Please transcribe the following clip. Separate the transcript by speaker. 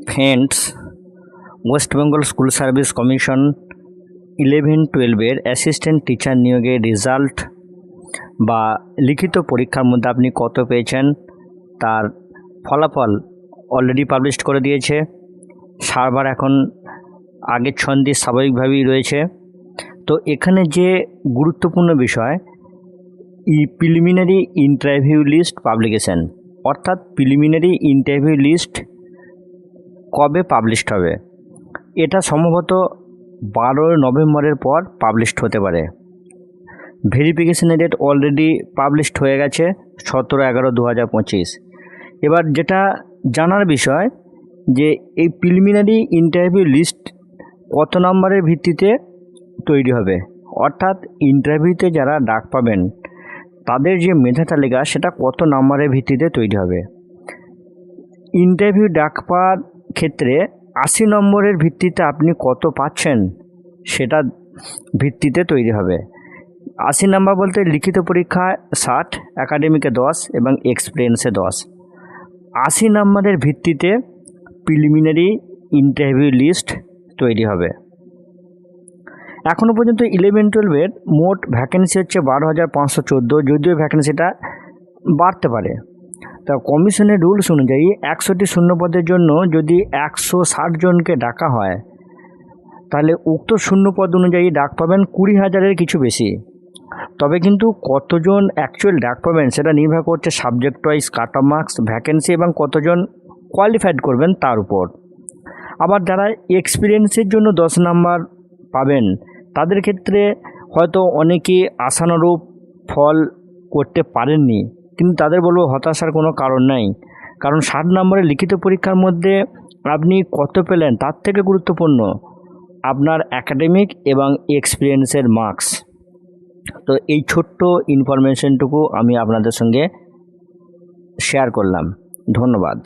Speaker 1: Friends, West Bengal school service commission 11-12 assistant teacher নিয়োগের result বা লিখিত পরীক্ষার মধ্যে আপনি কত পেয়েছেন তার ফলাফল অলরেডি পাবলিশ করে দিয়েছে। সার্ভার এখন আগের ছন্দে স্বাভাবিকভাবেই রয়েছে। তো এখানে যে গুরুত্বপূর্ণ বিষয় প্রিলিমিনারি ইন্টারভিউ লিস্ট পাবলিকেশন, অর্থাৎ প্রিলিমিনারি ইন্টারভিউ লিস্ট কবে পাবলিশড হবে, এটা সম্ভবত 12 নভেম্বরের পর পাবলিশড হতে পারে। ভেরিফিকেশনের ডেট অলরেডি পাবলিশড হয়ে গেছে 17/11/2025। এবার যেটা জানার বিষয় যে এই প্রিলিমিনারি ইন্টারভিউ লিস্ট কত নম্বরের ভিত্তিতে তৈরি হবে, অর্থাৎ ইন্টারভিউতে যারা ডাক পাবেন তাদের যে মেধা তালিকা সেটা কত নম্বরের ভিত্তিতে তৈরি হবে। ইন্টারভিউ ডাক পাওয়ার ক্ষেত্রে 80 নম্বরের ভিত্তিতে আপনি কত পাচ্ছেন সেটা ভিত্তিতে তৈরি হবে। 80 নম্বর বলতে লিখিত পরীক্ষায় 60, একাডেমিকে 10 এবং এক্সপিরিয়েন্সে 10। 80 নম্বরের ভিত্তিতে প্রিলিমিনারি ইন্টারভিউ লিস্ট তৈরি হবে। এখনও পর্যন্ত 11-12 মোট ভ্যাকেন্সি হচ্ছে 12,514, যদিও ভ্যাকেন্সিটা বাড়তে পারে। তা কমিশনের রুলস অনুযায়ী 100টি শূন্যপদের জন্য যদি 160 জনকে ডাকা হয় তাহলে উক্ত শূন্যপদ অনুযায়ী ডাক পাবেন 20,000-এর কিছু বেশি। তবে কিন্তু কতজন অ্যাকচুয়াল ডাক পাবেন সেটা নির্ভর করছে subject wise cut off marks, vacancy এবং কতজন কোয়ালিফাইড করবেন তার উপর। আবার যারা এক্সপিরিয়েন্সের জন্য 10 নাম্বার পাবেন তাদের ক্ষেত্রে হয়তো অনেকে আশানুরূপ ফল করতে পারেননি, কিন্তু তাদের বলবো হতাশার কোনো কারণ নাই, কারণ 60 নম্বরের লিখিত পরীক্ষার মধ্যে আপনি কত পেলেন তার থেকে গুরুত্বপূর্ণ আপনার একাডেমিক এবং এক্সপিরিয়েন্সের মার্কস। তো এই ছোট্ট ইনফরমেশনটুকু আমি আপনাদের সঙ্গে শেয়ার করলাম। ধন্যবাদ।